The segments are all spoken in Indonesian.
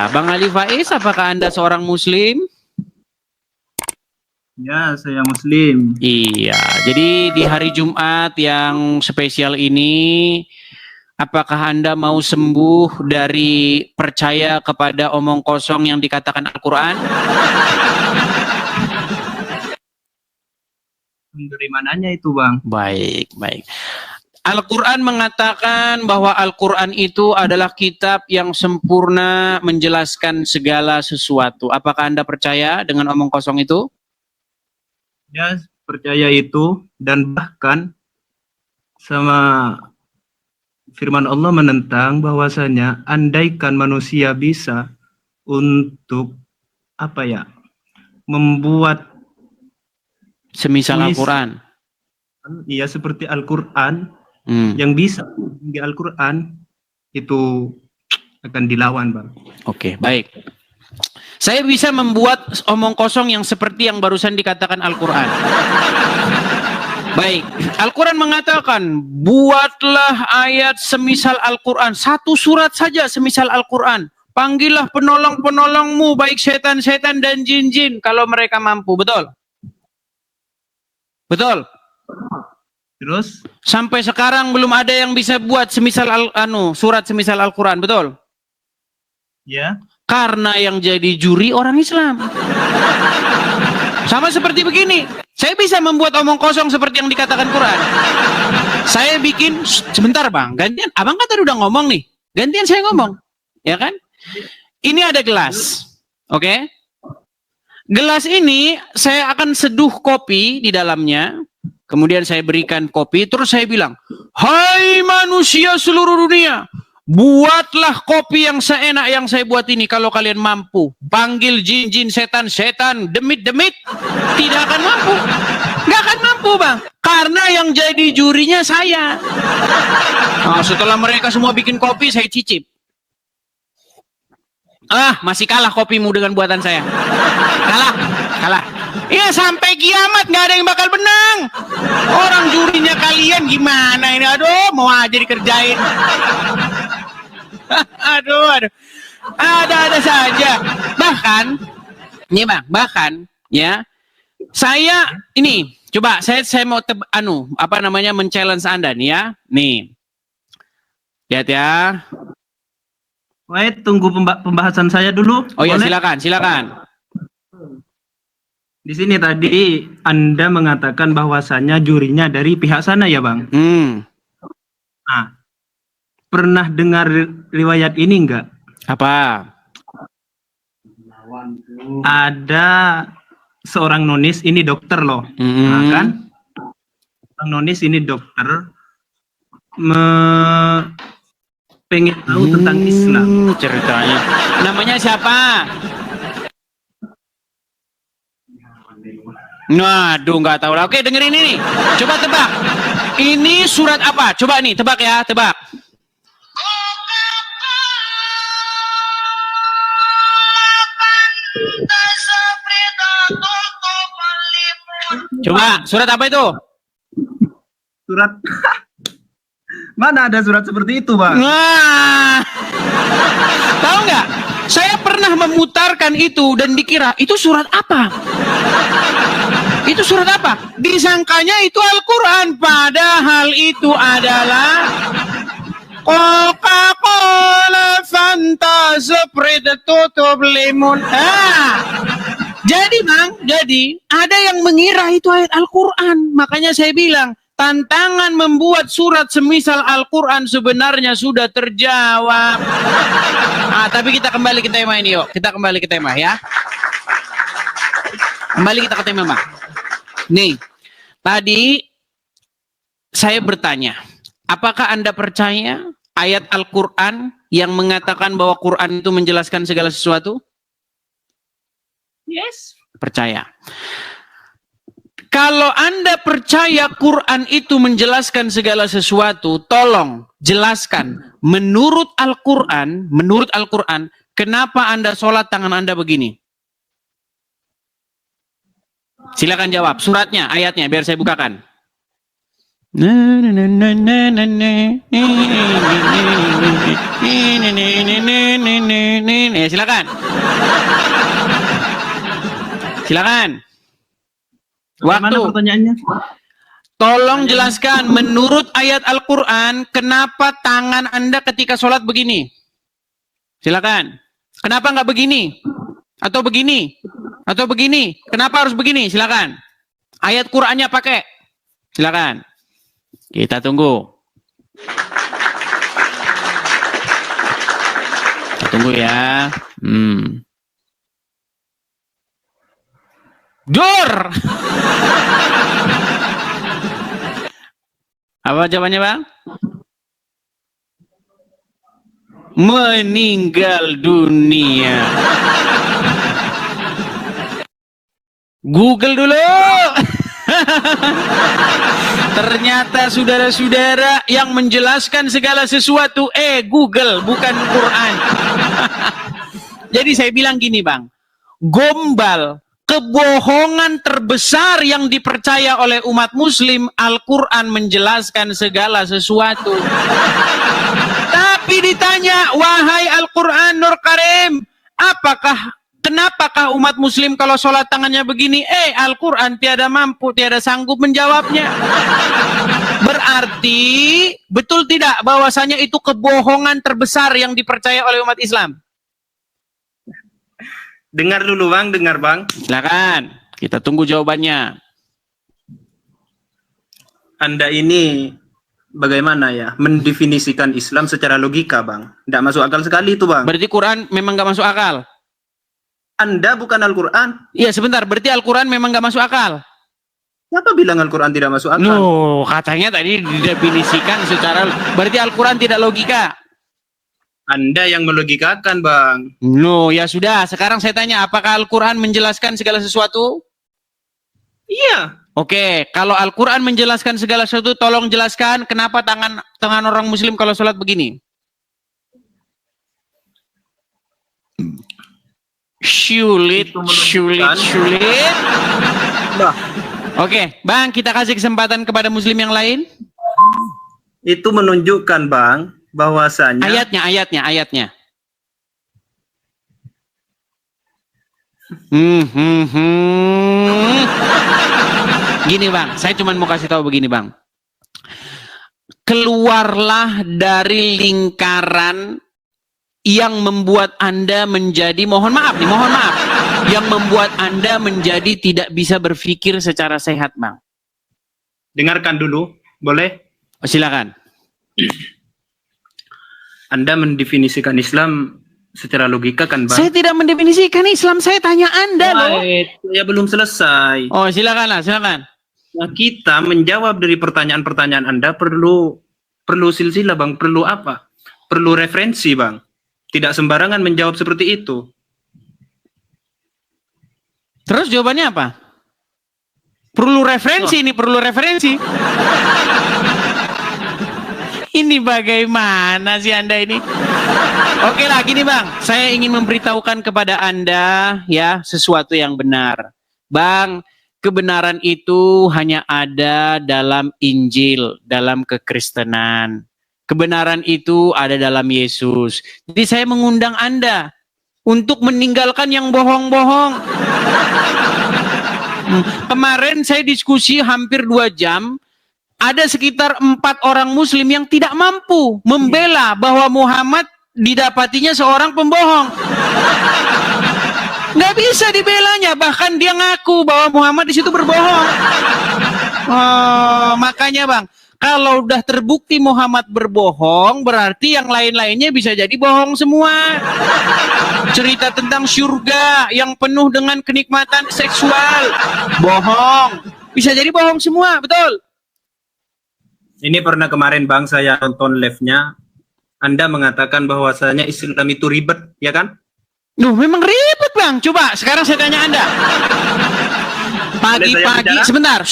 Bang Ali Faiz, apakah Anda seorang Muslim? Ya, saya Muslim. Iya, jadi di hari Jumat yang spesial ini, apakah Anda mau sembuh dari percaya kepada omong kosong yang dikatakan Al-Quran? Dari mananya itu, Bang? Baik, baik. Al-Quran mengatakan bahwa Al-Quran itu adalah kitab yang sempurna menjelaskan segala sesuatu. Apakah Anda percaya dengan omong kosong itu? Ya, percaya itu, dan bahkan sama firman Allah menentang bahwasanya andaikan manusia bisa untuk membuat Semisal Al-Quran. Iya, seperti Al-Quran, yang bisa di Al-Quran itu akan dilawan, Bang. Oke, baik. Saya bisa membuat omong kosong yang seperti yang barusan dikatakan Al-Quran. Baik, Al-Quran mengatakan, buatlah ayat semisal Al-Quran. Satu surat saja semisal Al-Quran. Panggillah penolong-penolongmu, baik setan-setan dan jin-jin, kalau mereka mampu. Betul? Betul? Terus? Sampai sekarang belum ada yang bisa buat semisal surat semisal Al-Quran. Betul? Ya. Karena yang jadi juri orang Islam. Sama seperti begini. Saya bisa membuat omong kosong seperti yang dikatakan Quran. Saya bikin, sebentar Bang, gantian. Abang kan tadi udah ngomong nih. Gantian saya ngomong. Ya kan? Ini ada gelas. Oke? Gelas ini saya akan seduh kopi di dalamnya. Kemudian saya berikan kopi. Terus saya bilang, hai manusia seluruh dunia, buatlah kopi yang seenak yang saya buat ini kalau kalian mampu. Panggil jin-jin, setan-setan, demit-demit. Tidak akan mampu. Nggak akan mampu, Bang. Karena yang jadi jurinya saya. Nah, setelah mereka semua bikin kopi, saya cicip. Masih kalah kopimu dengan buatan saya. Kalah. Iya, sampai kiamat nggak ada yang bakal menang. Orang jurinya kalian gimana ini? Aduh, mau aja dikerjain. aduh. Ada saja. Bahkan, nih Bang, ya, saya ini, coba saya mau men-challenge Anda nih ya. Nih. Lihat ya. Wait, tunggu pembahasan saya dulu. Oh ya, silakan. Di sini tadi Anda mengatakan bahwasannya jurinya dari pihak sana ya, Bang? Nah, pernah dengar riwayat ini enggak? Apa? Ada seorang nonis, ini dokter loh. Nah, kan? Seorang nonis ini dokter pengen tahu tentang Islam. Ceritanya. Namanya siapa? Waduh, nggak tahu lah. Oke, dengerin ini. Coba tebak. Ini surat apa? Coba nih, tebak ya, tebak. Coba, surat apa itu? Surat mana ada surat seperti itu, Bang? Nah, tahu nggak? Saya pernah memutarkan itu dan dikira itu surat apa? Itu surat apa? Disangkanya itu Al-Quran, padahal itu adalah Coca-Cola, Fanta, Sprite, tutup limun. Jadi Bang, ada yang mengira itu ayat Al-Quran. Makanya saya bilang, tantangan membuat surat semisal Al-Quran sebenarnya sudah terjawab. Tapi kita kembali ke tema ini yuk. Kita kembali ke tema ya. Kembali kita ke tema, Bang. Nih, tadi saya bertanya, apakah Anda percaya ayat Al-Quran yang mengatakan bahwa Quran itu menjelaskan segala sesuatu? Yes. Percaya. Kalau Anda percaya Quran itu menjelaskan segala sesuatu, tolong jelaskan menurut Al-Quran, kenapa Anda sholat tangan Anda begini? Silakan jawab, suratnya, ayatnya, biar saya bukakan. Silakan. Silakan. Bagaimana Waktu. pertanyaannya? Tolong jelaskan menurut ayat Al-Quran kenapa tangan Anda ketika sholat begini? Silakan. Kenapa nggak begini? Atau begini? Atau begini? Kenapa harus begini? Silakan. Ayat Qurannya pakai. Silakan. Kita tunggu. Kita tunggu ya. Dur. Apa jawabannya, Bang? Meninggal dunia. Google dulu. Ternyata saudara-saudara yang menjelaskan segala sesuatu Google bukan Quran. Jadi saya bilang gini, Bang. Gombal, kebohongan terbesar yang dipercaya oleh umat muslim, Al-Quran menjelaskan segala sesuatu. Tapi ditanya, wahai Al-Quran Nur Karim, kenapakah umat muslim kalau sholat tangannya begini? Al-Quran tiada mampu, tiada sanggup menjawabnya. Berarti, betul tidak bahwasanya itu kebohongan terbesar yang dipercaya oleh umat Islam? Dengar dulu, Bang. Dengar, Bang. Silakan, kita tunggu jawabannya. Anda ini bagaimana ya mendefinisikan Islam secara logika, Bang? Tidak masuk akal sekali itu, Bang. Berarti Quran memang nggak masuk akal? Anda bukan Al-Quran. Iya, sebentar. Berarti Al-Quran memang nggak masuk akal? Siapa bilang Al-Quran tidak masuk akal? No, katanya tadi didefinisikan secara... Berarti Al-Quran tidak logika? Anda yang melogikakan, Bang. No, ya sudah. Sekarang saya tanya, apakah Al-Quran menjelaskan segala sesuatu? Iya. Oke, kalau Al-Quran menjelaskan segala sesuatu, tolong jelaskan kenapa tangan orang muslim kalau sholat begini. Sulit. Bah, Oke, Bang, kita kasih kesempatan kepada muslim yang lain. itu menunjukkan, Bang, bahwasanya Ayatnya. Gini, Bang, saya cuma mau kasih tahu begini, Bang. Keluarlah dari lingkaran yang membuat Anda menjadi, mohon maaf, yang membuat Anda menjadi tidak bisa berpikir secara sehat, Bang. dengarkan dulu, boleh? Silakan. Anda mendefinisikan Islam secara logika kan, Bang? Saya tidak mendefinisikan Islam, saya tanya Anda loh. Ya belum selesai. Oh, silakanlah, silakan. Nah, kita menjawab dari pertanyaan-pertanyaan Anda perlu silsilah, Bang. Perlu apa? Perlu referensi, Bang. Tidak sembarangan menjawab seperti itu. Terus jawabannya apa? Perlu referensi, ini perlu referensi. Ini bagaimana sih Anda ini? Oke lah, gini Bang. Saya ingin memberitahukan kepada Anda ya sesuatu yang benar. Bang, kebenaran itu hanya ada dalam Injil, dalam kekristenan. Kebenaran itu ada dalam Yesus. Jadi saya mengundang Anda untuk meninggalkan yang bohong-bohong. Kemarin saya diskusi hampir 2 jam. Ada sekitar 4 orang muslim yang tidak mampu membela bahwa Muhammad didapatinya seorang pembohong. Nggak bisa dibelanya, bahkan dia ngaku bahwa Muhammad di situ berbohong. Makanya Bang, kalau udah terbukti Muhammad berbohong, berarti yang lain-lainnya bisa jadi bohong semua. Cerita tentang surga yang penuh dengan kenikmatan seksual, bohong. Bisa jadi bohong semua, betul? Ini pernah kemarin, Bang, saya nonton live-nya. Anda mengatakan bahwasanya Islam itu ribet, ya kan? Duh, memang ribet Bang. Coba sekarang saya tanya Anda. Pagi-pagi, sebentar.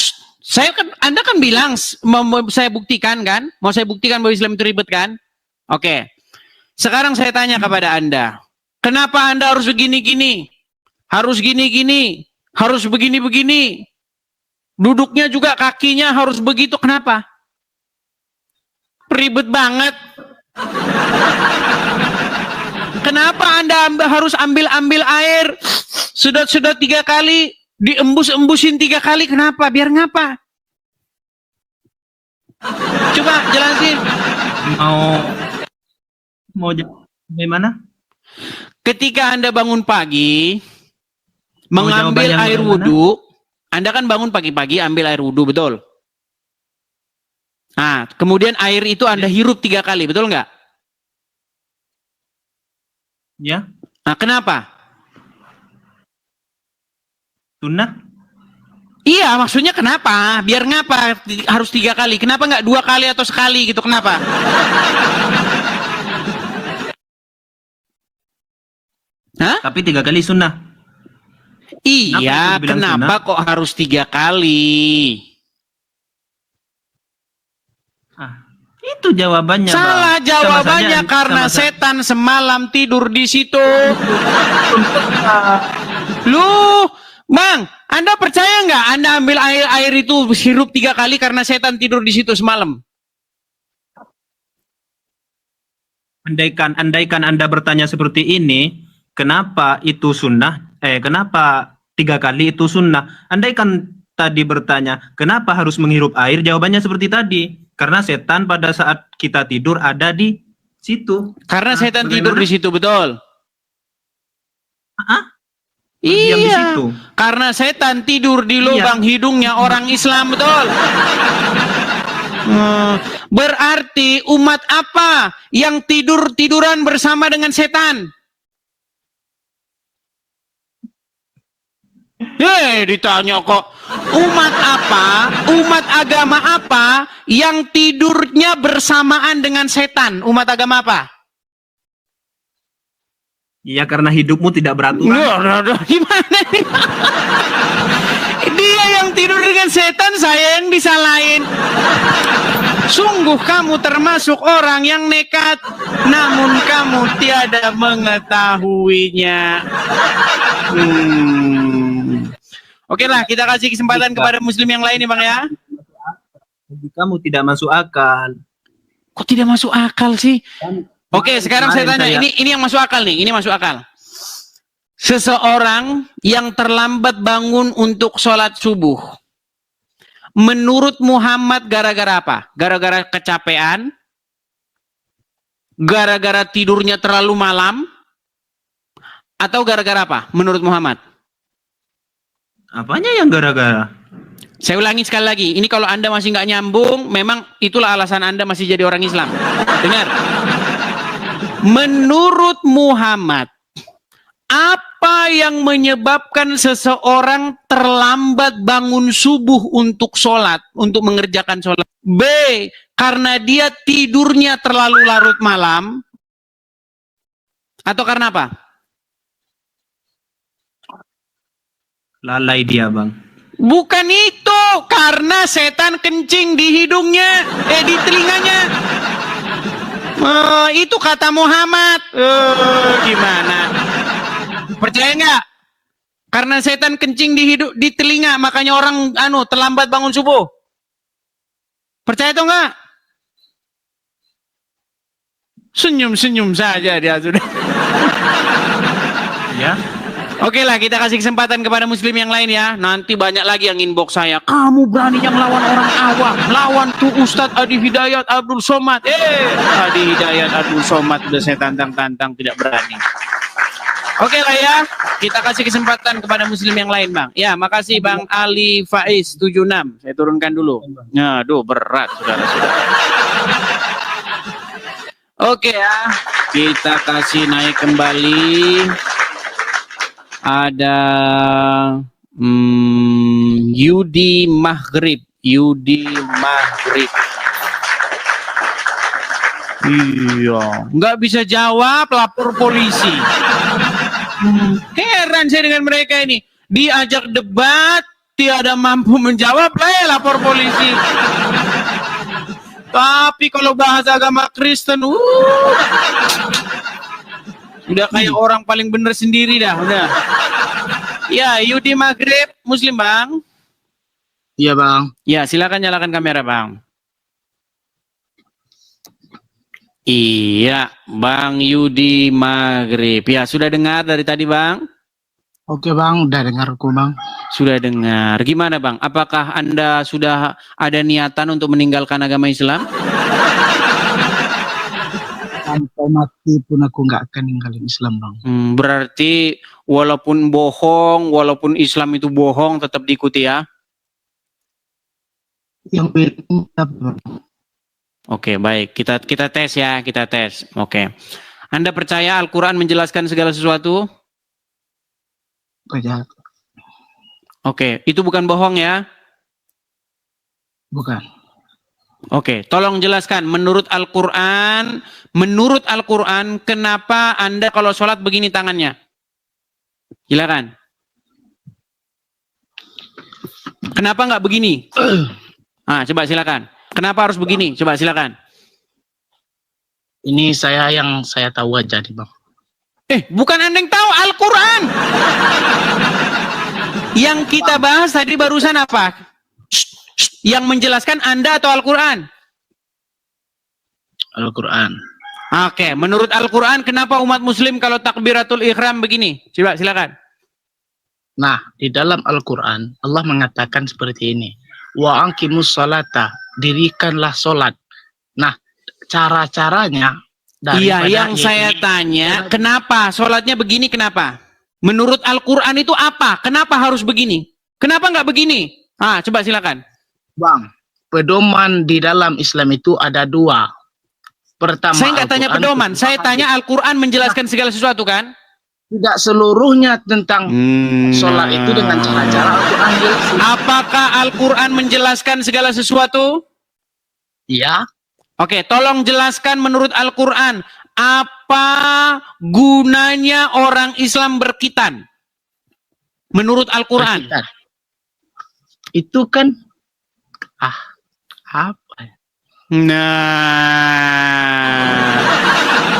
Anda kan bilang mau saya buktikan kan? Mau saya buktikan bahwa Islam itu ribet kan? Oke. Sekarang saya tanya kepada Anda. Kenapa Anda harus begini-gini? Harus gini-gini? Harus begini-begini? Duduknya juga kakinya harus begitu. Kenapa? Ribet banget. Kenapa Anda harus ambil air? Sedot 3 kali, diembus-embusin 3 kali. Kenapa? Biar ngapa? Coba jelasin. Mau bagaimana? Ketika Anda bangun pagi, Mau mengambil jawabannya air bagaimana? wudhu, Anda kan bangun pagi-pagi ambil air wudhu, betul? Nah, kemudian air itu Anda hirup 3 kali, betul nggak? Ya, Nah, kenapa? sunnah. Iya, maksudnya kenapa? Biar ngapa harus 3 kali? Kenapa nggak 2 kali atau sekali gitu? Kenapa? Hah? Tapi 3 kali sunnah. Iya, Kenapa itu dibilang kenapa kok harus 3 kali? Itu jawabannya, Salah Bang. jawabannya Sama-sama- karena sama-sama. setan semalam tidur di situ. Lu, Bang, Anda percaya nggak? Anda ambil air itu hirup 3 kali karena setan tidur di situ semalam. Andaikan Anda bertanya seperti ini, kenapa itu sunnah? Kenapa 3 kali itu sunnah? Andaikan tadi bertanya, kenapa harus menghirup air? Jawabannya seperti tadi. Karena setan pada saat kita tidur ada di situ. Karena setan tidur bagaimana? di situ, betul. Diam di Iya, situ. karena setan tidur di lubang hidungnya orang Islam, betul. Berarti umat apa yang tiduran bersama dengan setan? Ditanya kok. Umat apa, umat agama apa yang tidurnya bersamaan dengan setan? Umat agama apa? Iya, karena hidupmu tidak beraturan. Gimana nih? Dia yang tidur dengan setan, saya yang disalahin. Sungguh kamu termasuk orang yang nekat, namun kamu tiada mengetahuinya. Oke lah, kita kasih kesempatan kepada muslim yang lain nih, Bang ya. Bagi kamu tidak masuk akal. Kok tidak masuk akal sih? Oke, sekarang saya tanya, Kemarin ini yang masuk akal nih, ini masuk akal. Seseorang yang terlambat bangun untuk sholat subuh, menurut Muhammad gara-gara apa? Gara-gara kecapean? Gara-gara tidurnya terlalu malam? Atau gara-gara apa menurut Muhammad? Apanya yang gara-gara? Saya ulangi sekali lagi, ini kalau Anda masih nggak nyambung, memang itulah alasan Anda masih jadi orang Islam. Dengar. Menurut Muhammad, apa yang menyebabkan seseorang terlambat bangun subuh untuk sholat, untuk mengerjakan sholat? B, karena dia tidurnya terlalu larut malam, atau karena apa? Lalai dia, Bang. Bukan itu, karena setan kencing di hidungnya, di telinganya. Itu kata Muhammad. Gimana? Percaya nggak? Karena setan kencing di telinga, makanya orang terlambat bangun subuh. Percaya atau enggak? Senyum-senyum saja dia sudah. Ya. Oke lah, kita kasih kesempatan kepada muslim yang lain ya. Nanti banyak lagi yang inbox saya. Kamu berani yang melawan orang awam, lawan tuh Ustadz Adi Hidayat Abdul Somad. Adi Hidayat Abdul Somad udah saya tantang-tantang tidak berani. Oke lah ya, kita kasih kesempatan kepada muslim yang lain, Bang. Ya, makasih Bang Ali Faiz 76. Saya turunkan dulu. Aduh, berat saudara-saudara. Oke ya, kita kasih naik kembali. Ada Yudi Maghrib. Iya, nggak bisa jawab, lapor polisi. Heran saya dengan mereka ini. Diajak debat, tiada mampu menjawab, lapor polisi. Tapi kalau bahasa agama Kristen, udah kayak orang paling bener sendiri dah, udah. Ya, Yudi Maghrib, muslim, Bang. Iya, Bang. Ya, silakan nyalakan kamera, Bang. Iya, Bang Yudi Maghrib. Ya, sudah dengar dari tadi, Bang? Oke Bang, udah dengarku Bang. Sudah dengar. Gimana, Bang? Apakah Anda sudah ada niatan untuk meninggalkan agama Islam? Sampai mati pun aku nggak akan ninggalin Islam Bang. Berarti walaupun bohong, walaupun Islam itu bohong, tetap diikuti ya? Yang beda Bang. Oke, baik. Kita tes ya, kita tes. Oke. Anda percaya Al-Quran menjelaskan segala sesuatu? Percaya. Oke, itu bukan bohong ya? Bukan. Oke, tolong jelaskan menurut Al-Quran, kenapa Anda kalau sholat begini tangannya? Silakan. Kenapa nggak begini? Coba silakan. Kenapa harus begini? Coba silakan. Ini yang saya tahu aja nih Bang. Bukan Anda yang tahu, Al-Quran. Yang kita bahas tadi barusan apa? Yang menjelaskan Anda atau Al-Quran? Al-Quran. Oke, menurut Al-Quran kenapa umat muslim kalau takbiratul ihram begini? Coba silakan. Nah, di dalam Al-Quran Allah mengatakan seperti ini. Wa aqimus salata, dirikanlah solat. Nah, cara-caranya Iya, yang saya tanya, kenapa sholatnya begini, kenapa? Menurut Al-Quran itu apa? Kenapa harus begini? Kenapa nggak begini? Coba silakan. Bang, pedoman di dalam Islam itu ada dua. Pertama, Saya nggak tanya pedoman, saya tanya Al-Quran menjelaskan segala sesuatu kan? Tidak seluruhnya tentang sholat itu dengan cara-cara Al-Quran. Apakah Al-Quran menjelaskan segala sesuatu? Iya. Oke, tolong jelaskan menurut Al-Quran, apa gunanya orang Islam berkitan? Menurut Al-Quran. Itu kan, apa ya? Nah,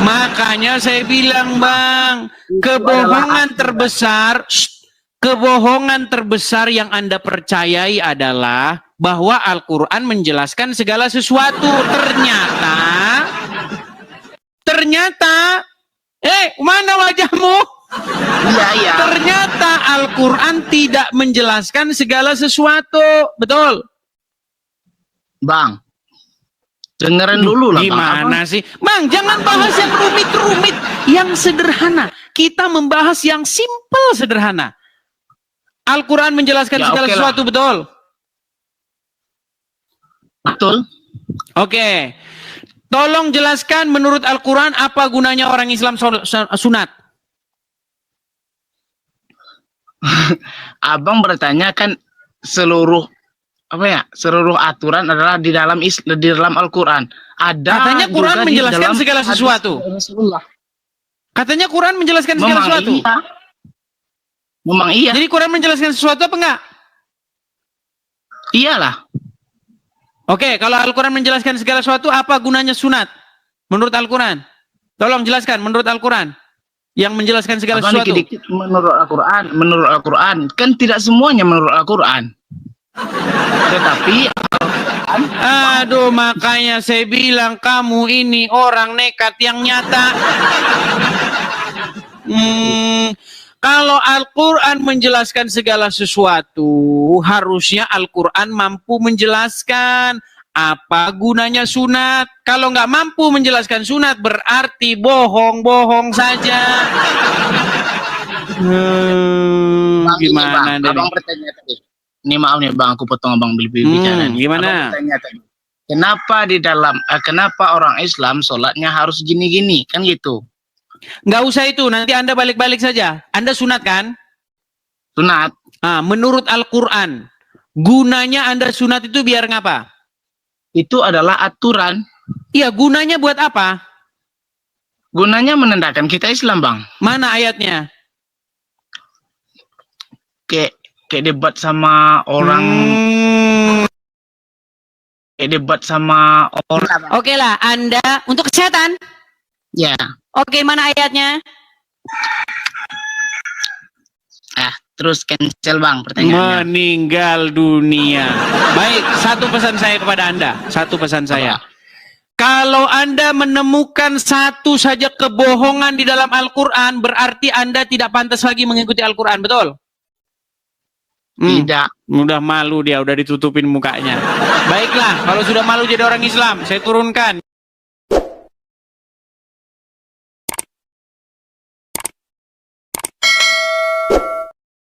makanya saya bilang Bang, kebohongan terbesar yang Anda percayai adalah bahwa Al-Quran menjelaskan segala sesuatu. Ternyata, mana wajahmu? Iya. Ternyata Al-Quran tidak menjelaskan segala sesuatu. Betul? Bang, dengerin dulu lah. Gimana sih? Bang, jangan bahas yang rumit-rumit. Yang sederhana. Kita membahas yang simple sederhana. Al-Quran menjelaskan segala sesuatu, betul? Betul. Oke. Tolong jelaskan menurut Al-Quran apa gunanya orang Islam sunat. Abang bertanya kan seluruh aturan adalah di dalam Al-Quran. Katanya Quran menjelaskan segala sesuatu. Katanya Quran menjelaskan segala sesuatu. Iya. Memang iya. Jadi Quran menjelaskan sesuatu apa enggak? Iyalah. Oke, kalau Al-Quran menjelaskan segala sesuatu, apa gunanya sunat? Menurut Al-Quran. Tolong jelaskan menurut Al-Quran. Yang menjelaskan segala sesuatu. Dikit-dikit menurut Al-Quran. Kan tidak semuanya menurut Al-Quran. Tetapi aduh, makanya saya bilang kamu ini orang nekat yang nyata. Kalau Al-Quran menjelaskan segala sesuatu, harusnya Al-Quran mampu menjelaskan apa gunanya sunat. Kalau nggak mampu menjelaskan sunat, berarti bohong-bohong saja. Gimana nih, Abang bertanya tadi. Ini maaf nih Bang, aku potong Abang bicara. Gimana? Abang bertanya tadi. Kenapa orang Islam sholatnya harus gini-gini? Kan gitu. Nggak usah itu, nanti Anda balik-balik saja. Anda sunat kan? Sunat. Menurut Al-Quran, gunanya Anda sunat itu biar ngapa? Itu adalah aturan. Iya, gunanya buat apa? Gunanya menandakan kita Islam, Bang. Mana ayatnya? Kayak debat sama orang. Oke lah, Anda untuk kesehatan. Ya. Oke, mana ayatnya? Terus cancel Bang pertanyaannya. Meninggal dunia. Baik, satu pesan saya kepada Anda. Satu pesan saya. Kalau Anda menemukan satu saja kebohongan di dalam Al-Quran, berarti Anda tidak pantas lagi mengikuti Al-Quran, betul? Tidak. Udah malu dia, udah ditutupin mukanya. Baiklah, kalau sudah malu jadi orang Islam, saya turunkan.